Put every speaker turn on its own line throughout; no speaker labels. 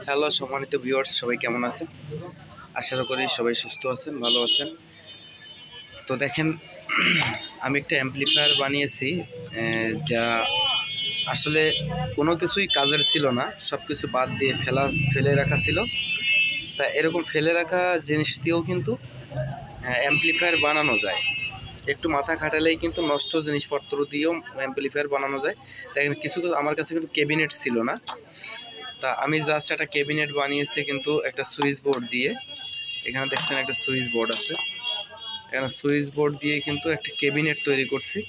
Hello সম্মানিত viewers, সবাই কেমন আছেন? আশা করি সবাই সুস্থ আছেন, ভালো আছেন। তো দেখেন, আমি একটা অ্যাম্পলিফায়ার বানিয়েছি যা আসলে কোনো কিছুই কাজের ছিল না, সব কিছু বাদ দিয়ে ফেলে রাখা ছিল। তা এরকম ফেলে রাখা জিনিস দিয়েও কিন্তু অ্যাম্পলিফায়ার বানানো যায়। একটু মাথা খাটালেই কিন্তু নষ্ট জিনিসপত্র দিয়েও অ্যাম্পলিফায়ার বানানো যায়। দেখেন, কিছু আমার কাছে কিন্তু ক্যাবিনেট ছিল না, তা আমি জাস্ট একটা ক্যাবিনেট বানিয়েছি কিন্তু একটা সুইচ বোর্ড দিয়ে। এখানে দেখছেন একটা সুইচ বোর্ড আছে, এখানে সুইচ বোর্ড দিয়ে কিন্তু একটা ক্যাবিনেট তৈরি করছি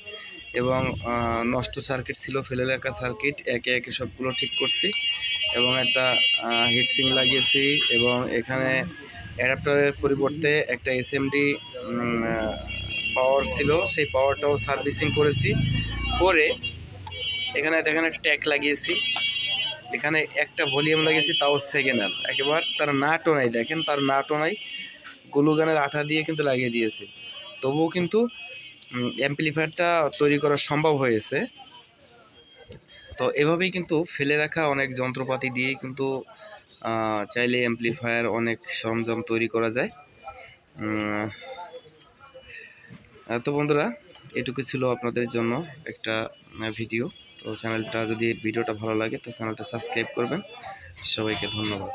এবং নষ্ট সার্কিট ছিল, ফেলে রাখা সার্কিট একে একে সবগুলো ঠিক করছি এবং একটা হিটসিং লাগিয়েছি এবং এখানে অ্যাডাপ্টারের পরিবর্তে একটা এসএমডি পাওয়ার ছিল, সেই পাওয়ারটাও সার্ভিসিং করেছি। করে এখানে দেখেন একটা ট্যাগ লাগিয়েছি, এখানে একটা ভলিউম লাগিয়েছি, তাও সেকেন্ড হ্যান্ড, একেবারে তার নাটও নাই। দেখেন, তার নাটও নাই, গ্লুগানের আঠা দিয়ে কিন্তু লাগিয়ে দিয়েছে, তবুও কিন্তু অ্যাম্পলিফায়ারটা তৈরি করা সম্ভব হয়েছে। তো এভাবেই কিন্তু ফেলে রাখা অনেক যন্ত্রপাতি দিয়েই কিন্তু চাইলে অ্যাম্পলিফায়ার অনেক সরঞ্জাম তৈরি করা যায়। তো বন্ধুরা, এটুকু ছিল আপনাদের জন্য একটা ভিডিও। তো ভিডিওটা ভালো লাগে তো চ্যানেলটা সাবস্ক্রাইব করবেন। সবাইকে ধন্যবাদ।